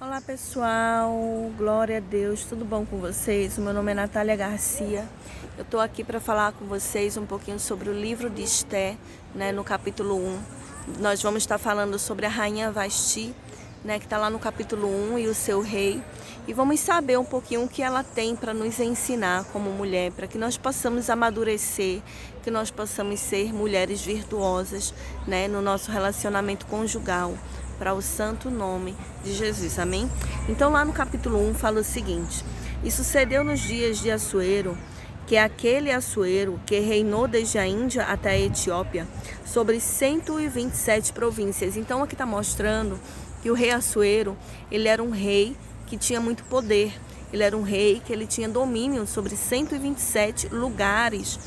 Olá pessoal, glória a Deus, tudo bom com vocês? O meu nome é Natália Garcia. Eu estou aqui para falar com vocês um pouquinho sobre o livro de Esté, no capítulo 1. Nós vamos estar falando sobre a rainha Vasti, que está lá no capítulo 1, e o seu rei. E vamos saber um pouquinho o que ela tem para nos ensinar como mulher, para que nós possamos amadurecer, que nós possamos ser mulheres virtuosas, no nosso relacionamento conjugal, para o santo nome de Jesus, amém? Então lá no capítulo 1 fala o seguinte: e sucedeu nos dias de Assuero, que é aquele Assuero que reinou desde a Índia até a Etiópia, sobre 127 províncias. Então aqui está mostrando que o rei Assuero, ele era um rei que tinha muito poder. Ele era um rei que ele tinha domínio sobre 127 lugares,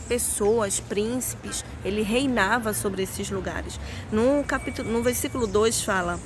pessoas, príncipes. Ele reinava sobre esses lugares. No versículo 2 fala: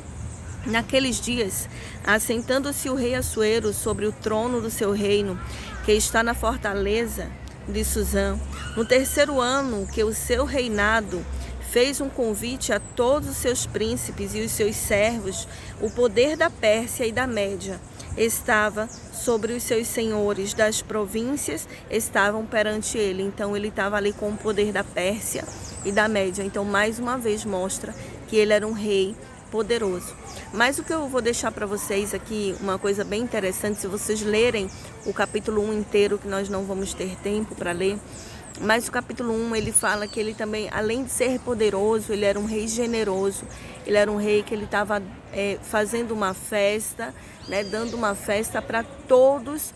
naqueles dias, assentando-se o rei Assuero sobre o trono do seu reino, que está na fortaleza de Suzã, no terceiro ano que o seu reinado, fez um convite a todos os seus príncipes e os seus servos. O poder da Pérsia e da Média estava sobre os seus senhores das províncias, estavam perante ele. Então ele estava ali com o poder da Pérsia e da Média. Então mais uma vez mostra que ele era um rei poderoso. Mas o que eu vou deixar para vocês aqui, uma coisa bem interessante, se vocês lerem o capítulo 1 inteiro, que nós não vamos ter tempo para ler, mas o capítulo 1 ele fala que ele também, além de ser poderoso, ele era um rei generoso. Ele era um rei que ele estava fazendo uma festa, dando uma festa para todos,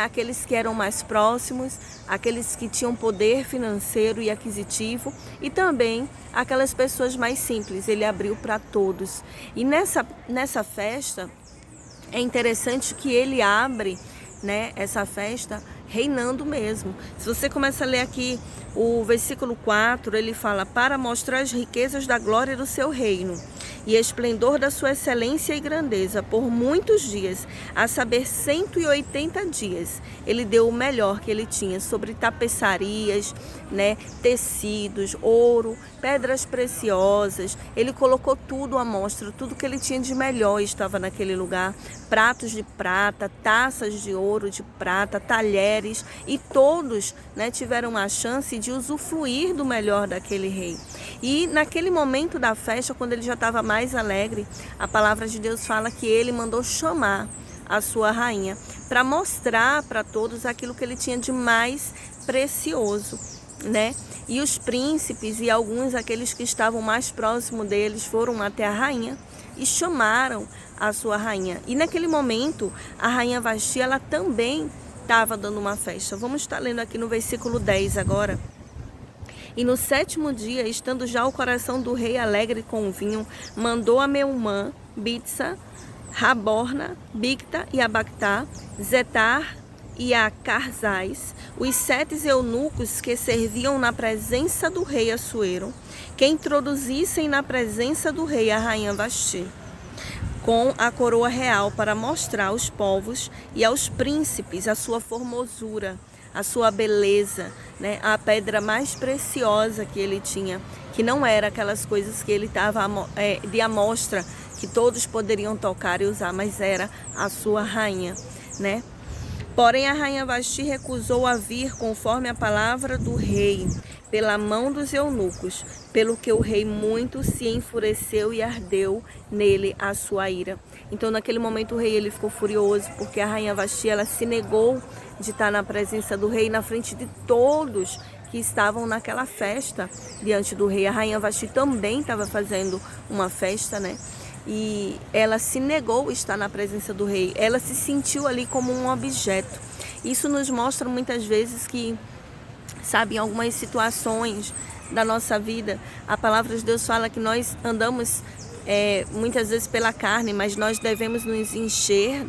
aqueles que eram mais próximos, aqueles que tinham poder financeiro e aquisitivo, e também aquelas pessoas mais simples. Ele abriu para todos. E nessa festa é interessante que ele abre, essa festa reinando mesmo. Se você começa a ler aqui o versículo 4, ele fala: para mostrar as riquezas da glória do seu reino e esplendor da sua excelência e grandeza, por muitos dias, a saber 180 dias, ele deu o melhor que ele tinha sobre tapeçarias, tecidos, ouro, pedras preciosas. Ele colocou tudo à mostra, tudo que ele tinha de melhor estava naquele lugar: pratos de prata, taças de ouro, de prata, talheres, e todos, tiveram a chance de usufruir do melhor daquele rei. E naquele momento da festa, quando ele já estava mais alegre, a palavra de Deus fala que ele mandou chamar a sua rainha para mostrar para todos aquilo que ele tinha de mais precioso, E os príncipes e alguns aqueles que estavam mais próximos deles foram até a rainha e chamaram a sua rainha. E naquele momento, a rainha Vasti, ela também estava dando uma festa. Vamos estar lendo aqui no versículo 10 agora. E no sétimo dia, estando já o coração do rei alegre com o vinho, mandou a Meumã, Bitsa, Raborna, Bicta e Abactá, Zetar e a Carzais, os 7 eunucos que serviam na presença do rei Assuero, que introduzissem na presença do rei a rainha Vasti, com a coroa real, para mostrar aos povos e aos príncipes a sua formosura, a sua beleza, a pedra mais preciosa que ele tinha, que não era aquelas coisas que ele estava de amostra, que todos poderiam tocar e usar, mas era a sua rainha, Porém a rainha Vasti recusou a vir conforme a palavra do rei, pela mão dos eunucos, pelo que o rei muito se enfureceu e ardeu nele a sua ira. Então naquele momento o rei ele ficou furioso, porque a rainha Vasti ela se negou de estar na presença do rei, na frente de todos que estavam naquela festa diante do rei. A rainha Vasti também estava fazendo uma festa, E ela se negou a estar na presença do rei. Ela se sentiu ali como um objeto. Isso nos mostra muitas vezes que, em algumas situações da nossa vida, a palavra de Deus fala que nós andamos muitas vezes pela carne, mas nós devemos nos encher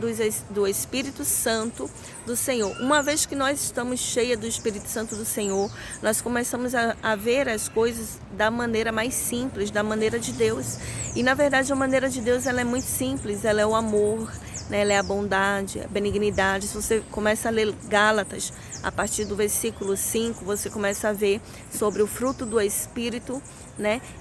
do Espírito Santo do Senhor. Uma vez que nós estamos cheias do Espírito Santo do Senhor, nós começamos a ver as coisas da maneira mais simples, da maneira de Deus. E na verdade a maneira de Deus ela é muito simples, ela é o amor, ela é a bondade, a benignidade. Se você começa a ler Gálatas, a partir do versículo 5, você começa a ver sobre o fruto do Espírito,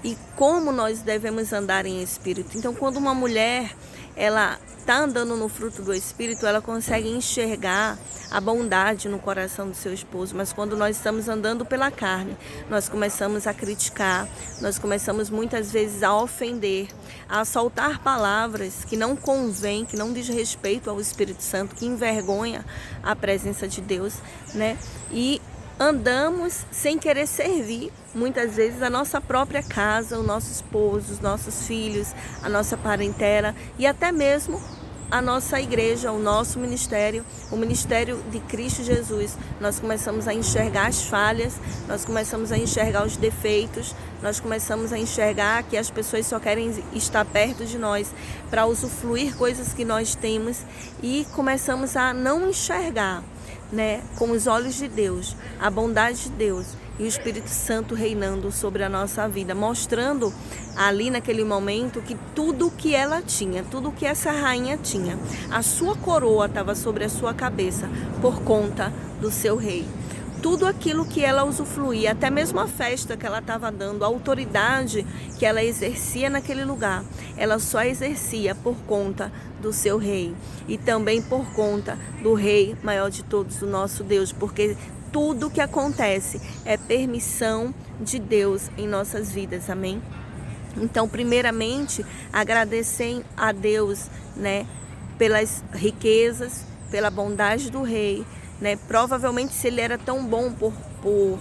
e como nós devemos andar em Espírito. Então, quando uma mulher, ela está andando no fruto do Espírito, ela consegue enxergar a bondade no coração do seu esposo. Mas quando nós estamos andando pela carne, nós começamos a criticar, nós começamos muitas vezes a ofender, a soltar palavras que não convém, que não diz respeito ao Espírito Santo, que envergonha a presença de Deus, né? E andamos sem querer servir, muitas vezes, a nossa própria casa, o nosso esposo, os nossos filhos, a nossa parentela e até mesmo a nossa igreja, o nosso ministério, o ministério de Cristo Jesus. Nós começamos a enxergar as falhas, nós começamos a enxergar os defeitos, nós começamos a enxergar que as pessoas só querem estar perto de nós para usufruir coisas que nós temos e começamos a não enxergar, né, com os olhos de Deus, a bondade de Deus e o Espírito Santo reinando sobre a nossa vida, mostrando ali naquele momento que tudo que ela tinha, tudo que essa rainha tinha, a sua coroa estava sobre a sua cabeça por conta do seu rei. Tudo aquilo que ela usufruía, até mesmo a festa que ela estava dando, a autoridade que ela exercia naquele lugar, ela só exercia por conta do seu rei e também por conta do rei maior de todos, o nosso Deus, porque tudo que acontece é permissão de Deus em nossas vidas, amém? Então, primeiramente, agradecer a Deus, né, pelas riquezas, pela bondade do rei, né? Provavelmente, se ele era tão bom por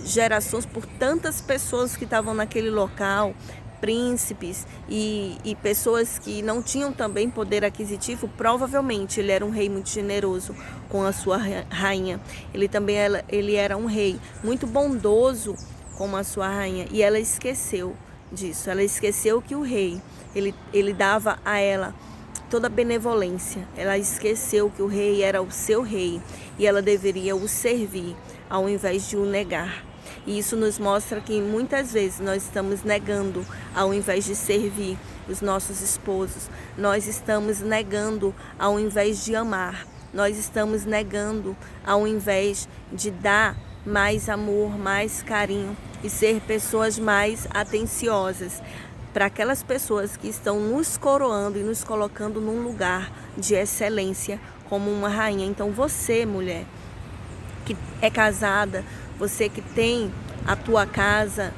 gerações, por tantas pessoas que estavam naquele local, príncipes e pessoas que não tinham também poder aquisitivo, provavelmente ele era um rei muito generoso com a sua rainha. Ele era um rei muito bondoso com a sua rainha e ela esqueceu disso. Ela esqueceu que o rei, ele dava a ela toda a benevolência. Ela esqueceu que o rei era o seu rei e ela deveria o servir ao invés de o negar. E isso nos mostra que muitas vezes nós estamos negando ao invés de servir os nossos esposos. Nós estamos negando ao invés de amar. Nós estamos negando ao invés de dar mais amor, mais carinho e ser pessoas mais atenciosas para aquelas pessoas que estão nos coroando e nos colocando num lugar de excelência como uma rainha. Então você, mulher, que é casada, você que tem a tua casa,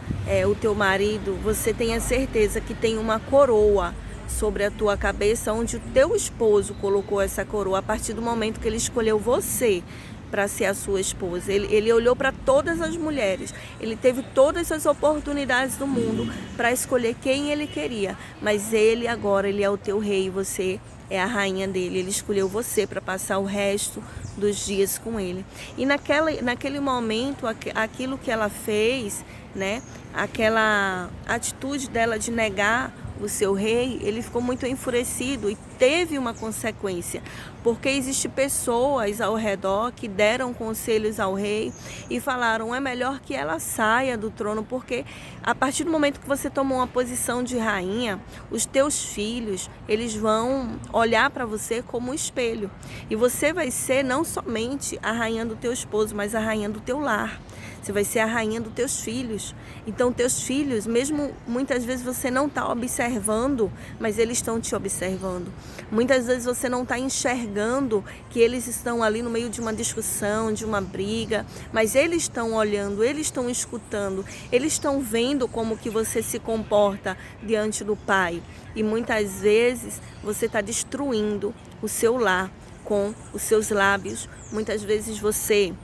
o teu marido, você tenha certeza que tem uma coroa sobre a tua cabeça, onde o teu esposo colocou essa coroa a partir do momento que ele escolheu você para ser a sua esposa. Ele olhou para todas as mulheres, ele teve todas as oportunidades do mundo para escolher quem ele queria, mas ele agora, ele é o teu rei, você é a rainha dele. Ele escolheu você para passar o resto dos dias com ele. E naquele momento, aquilo que ela fez, né, aquela atitude dela de negar o seu rei, ele ficou muito enfurecido e teve uma consequência, porque existem pessoas ao redor que deram conselhos ao rei e falaram: é melhor que ela saia do trono, porque a partir do momento que você tomou uma posição de rainha, os teus filhos, eles vão olhar para você como um espelho, e você vai ser não somente a rainha do teu esposo, mas a rainha do teu lar. Você vai ser a rainha dos teus filhos. Então, teus filhos, mesmo muitas vezes você não está observando, mas eles estão te observando. Muitas vezes você não está enxergando que eles estão ali no meio de uma discussão, de uma briga, mas eles estão olhando, eles estão escutando, eles estão vendo como que você se comporta diante do Pai. E muitas vezes você está destruindo o seu lar com os seus lábios. Muitas vezes você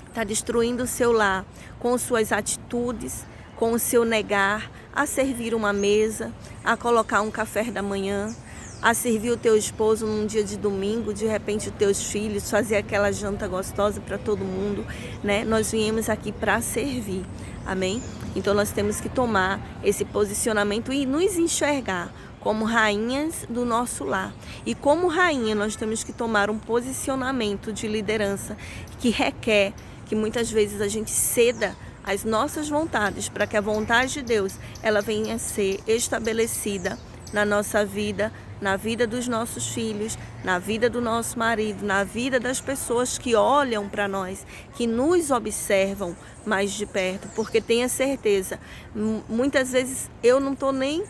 está destruindo o seu lar com suas atitudes, com o seu negar a servir uma mesa, a colocar um café da manhã, a servir o teu esposo num dia de domingo, de repente os teus filhos, fazer aquela janta gostosa para todo mundo, né? Nós viemos aqui para servir, amém? Então nós temos que tomar esse posicionamento e nos enxergar como rainhas do nosso lar. E como rainha nós temos que tomar um posicionamento de liderança que requer que muitas vezes a gente ceda às nossas vontades para que a vontade de Deus ela venha a ser estabelecida na nossa vida, na vida dos nossos filhos, na vida do nosso marido, na vida das pessoas que olham para nós, que nos observam mais de perto, porque tenha certeza, muitas vezes eu não estou nem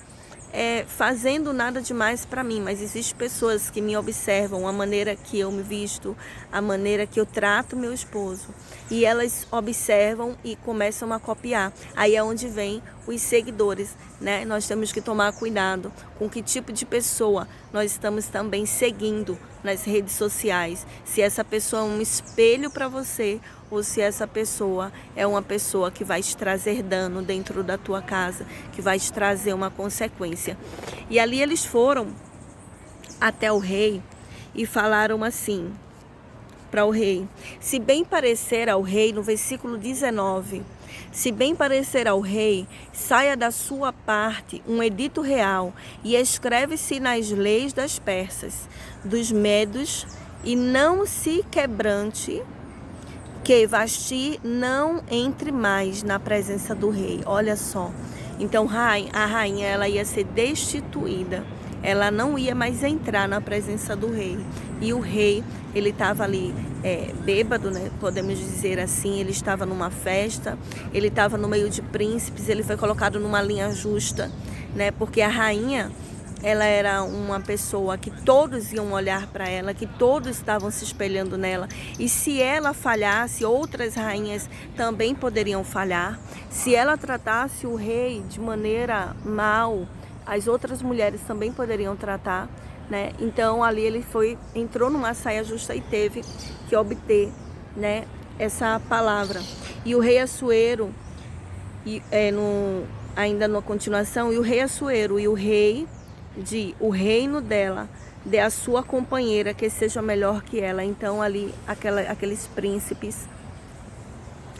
fazendo nada demais para mim, mas existem pessoas que me observam, a maneira que eu me visto, a maneira que eu trato meu esposo, e elas observam e começam a copiar. Aí é onde vem os seguidores, né? Nós temos que tomar cuidado com que tipo de pessoa nós estamos também seguindo nas redes sociais. Se essa pessoa é um espelho para você, ou se essa pessoa é uma pessoa que vai te trazer dano dentro da tua casa, que vai te trazer uma consequência. E ali eles foram até o rei e falaram assim para o rei: se bem parecer ao rei, no versículo 19, se bem parecer ao rei, saia da sua parte um edito real e escreve-se nas leis das persas, dos medos, e não se quebrante, que Vasti não entre mais na presença do rei. Olha só. Então a rainha ela ia ser destituída. Ela não ia mais entrar na presença do rei. E o rei, ele estava ali bêbado, né? Podemos dizer assim. Ele estava numa festa, ele estava no meio de príncipes, ele foi colocado numa linha justa, né? Porque a rainha, ela era uma pessoa que todos iam olhar para ela, que todos estavam se espelhando nela. E se ela falhasse, outras rainhas também poderiam falhar. Se ela tratasse o rei de maneira mal, as outras mulheres também poderiam tratar, né? Então ali ele entrou numa saia justa e teve que obter, né, essa palavra. E o rei Assuero, ainda na continuação, e o rei Assuero e o rei o reino dela, dê a sua companheira que seja melhor que ela. Então ali aqueles príncipes,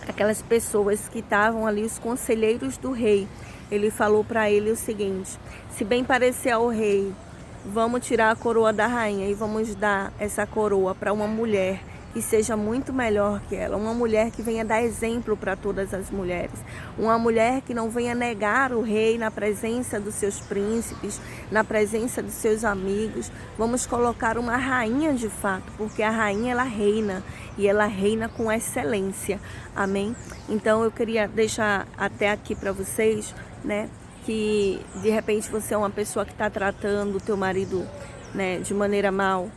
aquelas pessoas que estavam ali, os conselheiros do rei, ele falou para ele o seguinte: se bem parecer ao rei, vamos tirar a coroa da rainha e vamos dar essa coroa para uma mulher que seja muito melhor que ela, uma mulher que venha dar exemplo para todas as mulheres, uma mulher que não venha negar o rei na presença dos seus príncipes, na presença dos seus amigos. Vamos colocar uma rainha de fato, porque a rainha ela reina e ela reina com excelência. Amém? Então eu queria deixar até aqui para vocês, né, que de repente você é uma pessoa que está tratando o teu marido, né, de maneira mal,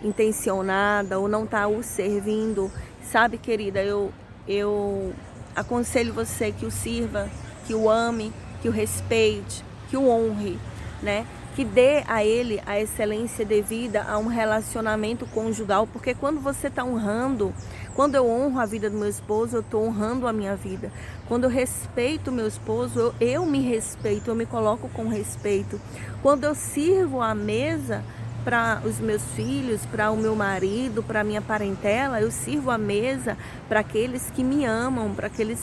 intencionada, ou não está o servindo. Sabe, querida, eu aconselho você que o sirva, que o ame, que o respeite, que o honre, né? Que dê a ele a excelência devida a um relacionamento conjugal, porque quando você está honrando, quando eu honro a vida do meu esposo, eu estou honrando a minha vida. Quando eu respeito o meu esposo, eu me respeito, eu me coloco com respeito. Quando eu sirvo à mesa para os meus filhos, para o meu marido, para a minha parentela, eu sirvo à mesa para aqueles que me amam, para aqueles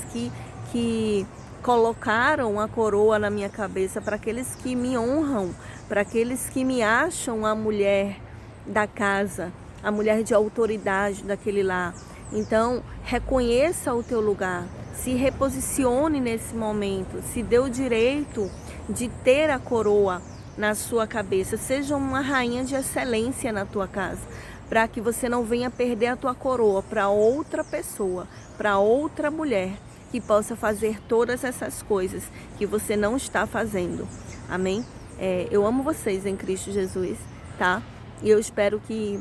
que colocaram a coroa na minha cabeça, para aqueles que me honram, para aqueles que me acham a mulher da casa, a mulher de autoridade daquele lar. Então, reconheça o teu lugar, se reposicione nesse momento, se dê o direito de ter a coroa na sua cabeça, seja uma rainha de excelência na tua casa, para que você não venha perder a tua coroa para outra pessoa, para outra mulher que possa fazer todas essas coisas que você não está fazendo. Amém? Eu amo vocês em Cristo Jesus, tá? E eu espero que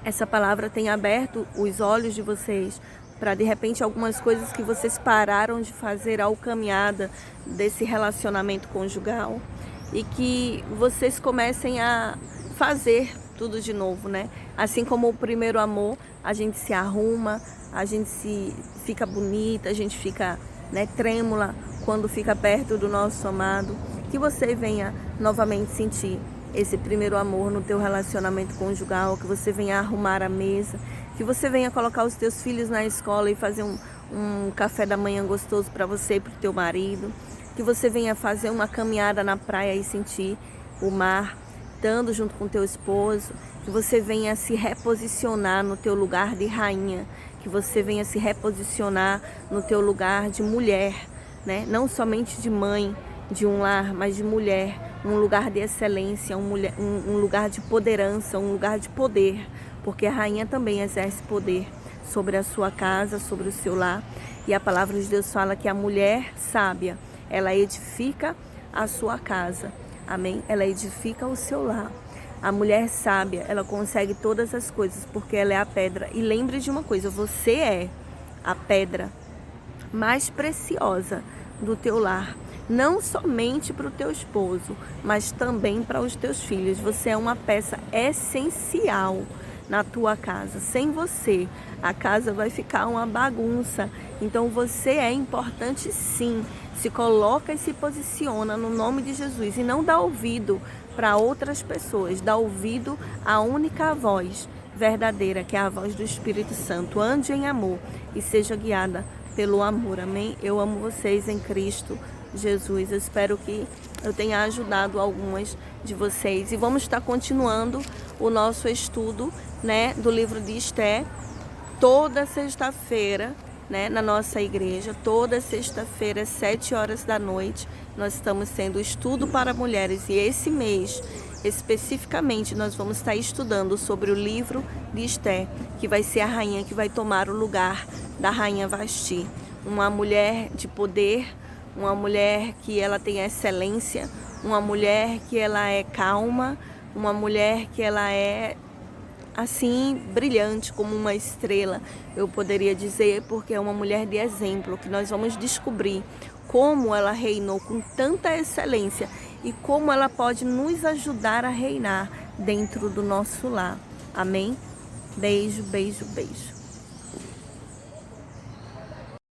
essa palavra tenha aberto os olhos de vocês para, de repente, algumas coisas que vocês pararam de fazer ao caminhada desse relacionamento conjugal, e que vocês comecem a fazer tudo de novo, né? Assim como o primeiro amor, a gente se arruma, a gente fica bonita, a gente fica, né, trêmula quando fica perto do nosso amado. Que você venha novamente sentir esse primeiro amor no teu relacionamento conjugal, que você venha arrumar a mesa, que você venha colocar os teus filhos na escola e fazer um café da manhã gostoso para você e para o teu marido, que você venha fazer uma caminhada na praia e sentir o mar, estando junto com teu esposo, que você venha se reposicionar no teu lugar de rainha, que você venha se reposicionar no teu lugar de mulher, né? Não somente de mãe de um lar, mas de mulher, um lugar de excelência, um lugar de poderança, um lugar de poder, porque a rainha também exerce poder sobre a sua casa, sobre o seu lar. E a palavra de Deus fala que a mulher sábia, ela edifica a sua casa. Amém? Ela edifica o seu lar. A mulher sábia, ela consegue todas as coisas porque ela é a pedra. E lembre de uma coisa, você é a pedra mais preciosa do teu lar. Não somente para o teu esposo, mas também para os teus filhos. Você é uma peça essencial na tua casa. Sem você, a casa vai ficar uma bagunça. Então você é importante sim. Se coloca e se posiciona no nome de Jesus e não dá ouvido para outras pessoas. Dá ouvido à única voz verdadeira, que é a voz do Espírito Santo. Ande em amor e seja guiada pelo amor. Amém? Eu amo vocês em Cristo Jesus. Eu espero que eu tenha ajudado algumas de vocês. E vamos estar continuando o nosso estudo, né, do livro de Esté, toda sexta-feira, né, na nossa igreja. Toda sexta-feira, às 7 horas da noite, nós estamos tendo estudo para mulheres. E esse mês, especificamente, nós vamos estar estudando sobre o livro de Esté, que vai ser a rainha que vai tomar o lugar da rainha Vasti. Uma mulher de poder, uma mulher que ela tem excelência, uma mulher que ela é calma, uma mulher que ela é assim, brilhante como uma estrela, eu poderia dizer, porque é uma mulher de exemplo, que nós vamos descobrir como ela reinou com tanta excelência e como ela pode nos ajudar a reinar dentro do nosso lar. Amém? Beijo, beijo, beijo.